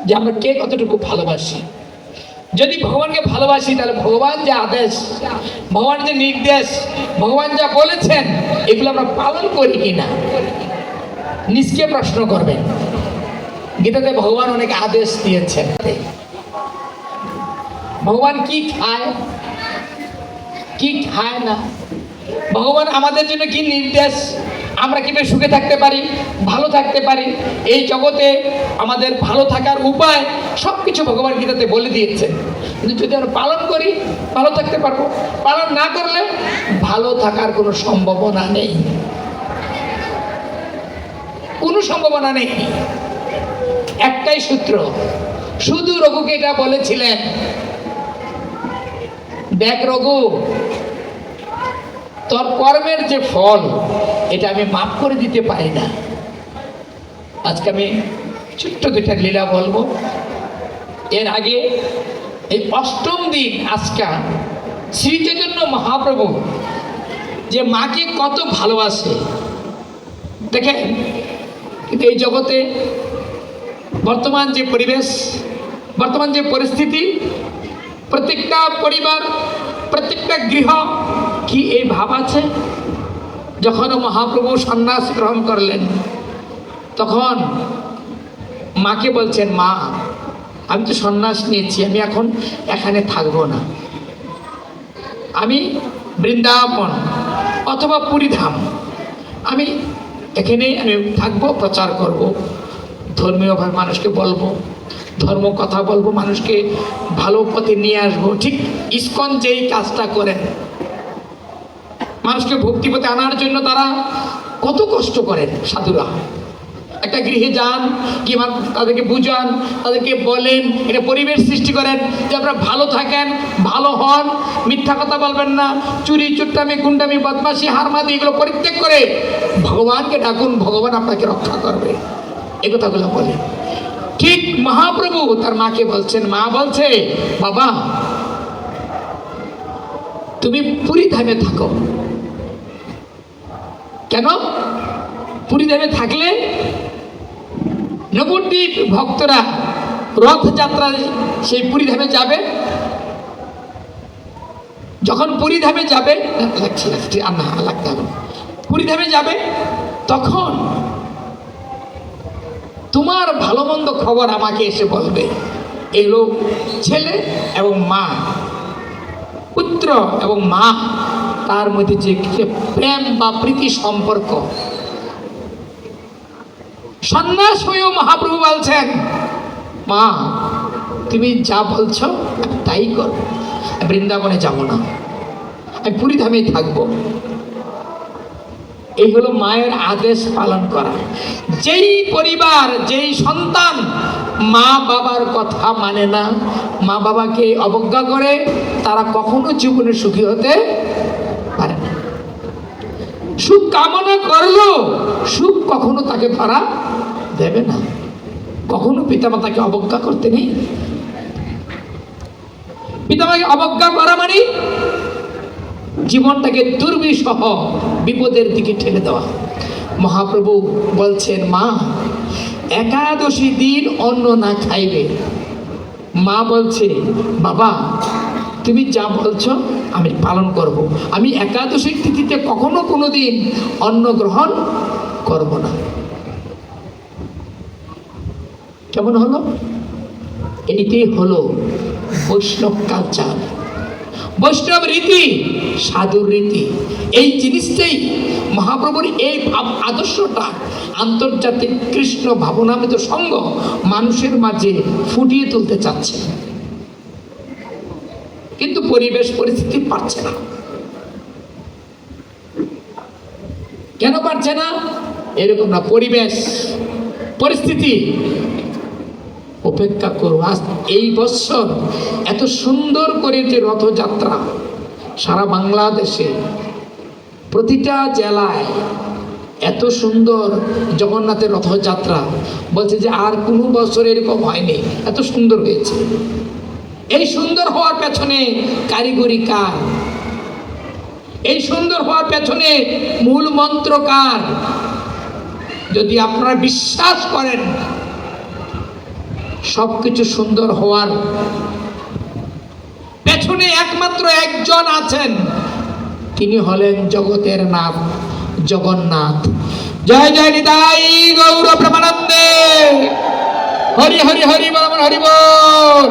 যে আমরা কে কতটুকু ভালোবাসি। যদি ভগবানকে ভালোবাসি তাহলে ভগবান যে আদেশ, ভগবান যে নির্দেশ, ভগবান যা বলেছেন এগুলো আমরা পালন করি কিনা নিজকে প্রশ্ন করবেন। গীতাতে ভগবান অনেক আদেশ দিয়েছেন। ভগবান কি খায় কি খায় না, ভগবান আমাদের জন্য কি নির্দেশ, আমরা কিভাবে সুখে থাকতে পারি, ভালো থাকতে পারি, এই জগতে আমাদের ভালো থাকার উপায় সব কিছু ভগবান গীতাতে বলে দিয়েছেন। কিন্তু যদি আমরা পালন করি ভালো থাকতে পারবো, পালন না করলে ভালো থাকার কোনো সম্ভাবনা নেই, কোনো সম্ভাবনা নেই। একটাই সূত্র, শুধু রঘুকে এটা বলেছিলেন, দেখ রঘু, তোর কর্মের যে ফল এটা আমি মাফ করে দিতে পারি না। আজকে আমি ছোট্ট দুইটা লীলা বলবো। এর আগে এই অষ্টম দিন আজকে শ্রী চৈতন্য মহাপ্রভু যে মাকে কত ভালোবাসে দেখেন। কিন্তু এই জগতে বর্তমান যে পরিবেশ, বর্তমান যে পরিস্থিতি, প্রত্যেকটা পরিবার, প্রত্যেকটা গৃহ কি এই ভাব আছে? যখন মহাপ্রভু সন্ন্যাস গ্রহণ করলেন তখন মাকে বলছেন, মা আমি তো সন্ন্যাস নিয়েছি, আমি এখন এখানে থাকবো না, আমি বৃন্দাবন অথবা পুরীধাম আমি এখানে আমি থাকবো, প্রচার করব, ধর্মীয়ভাবে মানুষকে বলবো, ধর্ম কথা বলবো, মানুষকে ভালো পথে নিয়ে আসবো। ঠিক ইস্কন যেই কাজটা করেন, মানুষকে ভক্তিপথে আনার জন্য তারা কত কষ্ট করেন সাধুরা। একটা গৃহে যান, কি তাদেরকে বুঝান, তাদেরকে বলেন, এটা পরিবেশ সৃষ্টি করেন যে আপনারা ভালো থাকেন, ভালো হন, মিথ্যা কথা বলবেন না, চুরি চুট্টামি গুন্ডামি বদমাশি হারমাদি এগুলো পরিত্যাগ করে ভগবানকে ডাকুন, ভগবান আপনাকে রক্ষা করবে, এ কথাগুলো বলেন। ঠিক মহাপ্রভু তার মাকে বলছেন, মা বলছে, বাবা তুমি পুরী ধামে থাকো। কেন? পুরী ধামে থাকলে নবদ্বীপ ভক্তরা রথযাত্রায় সেই পুরী ধামে যাবে, যখন পুরী ধামে যাবে, লাগতে হবে, পুরী ধামে যাবে তখন তোমার ভালো মন্দ খবর আমাকে এসে বলবে। এগুলো ছেলে এবং মা, পুত্র এবং মা, তার মধ্যে যে প্রেম বা প্রীতি সম্পর্ক, সন্ন্যাস হয়েও মহাপ্রভু বলছেন, মা তুমি যা বলছো তাই করো, বৃন্দাবনে যাব না, আমি পুরী ধামেই থাকবো। এই হলো মায়ের আদেশ পালন করা। যেই পরিবার, যেই সন্তান মা বাবার কথা মানে না, মা বাবাকে অবজ্ঞা করে, তারা কখনো জীবনে সুখী হতে পারে না। সুখ কামনা করলো সুখ কখনো তাকে ধরা দেবে না। কখনো পিতামাতাকে অবজ্ঞা করতে নেই। পিতামাতাকে অবজ্ঞা করা মানে জীবনটাকে দুর্বিষহ বিপদের দিকে ঠেলে দেওয়া। মহাপ্রভু বলছেন, মা একাদশী দিন অন্ন না খাইবে। মা বলছে, বাবা তুমি যা বলছো আমি পালন করব, আমি একাদশীর তিথিতে কখনো কোনো দিন অন্ন গ্রহণ করব না। কেমন হলো? এইটাই হলো বৈষ্ণব কালচার, বৈষ্ণব রীতি, সাধুর রীতি। এই জিনিসটাই মহাপ্রভুর এই আদর্শটা আন্তর্জাতিক কৃষ্ণ ভাবনামৃত সংঘ মানুষের মাঝে ফুটিয়ে তুলতে চাচ্ছে, কিন্তু পরিবেশ পরিস্থিতি পারছে না। কেন পারছে না? এরকম না, পরিবেশ পরিস্থিতি। অপেক্ষা করো, আজ এই বছর এত সুন্দর করে যে রথযাত্রা সারা বাংলাদেশে প্রতিটা জেলায় এত সুন্দর জগন্নাথের রথযাত্রা, বলছে যে আর কোনো বছর এরকম হয়নি, এত সুন্দর হয়েছে। এই সুন্দর হওয়ার পেছনে কারিগরি কার? এই সুন্দর হওয়ার পেছনে মূল মন্ত্র কার? যদি আপনারা বিশ্বাস করেন সবকিছু সুন্দর হওয়ার পেছনে একমাত্র একজন আছেন, তিনি হলেন জগতের নাথ জগন্নাথ। জয় জয় নিতাই গৌর প্রেমানন্দে। হরি হরি হরি বল, হরি বল।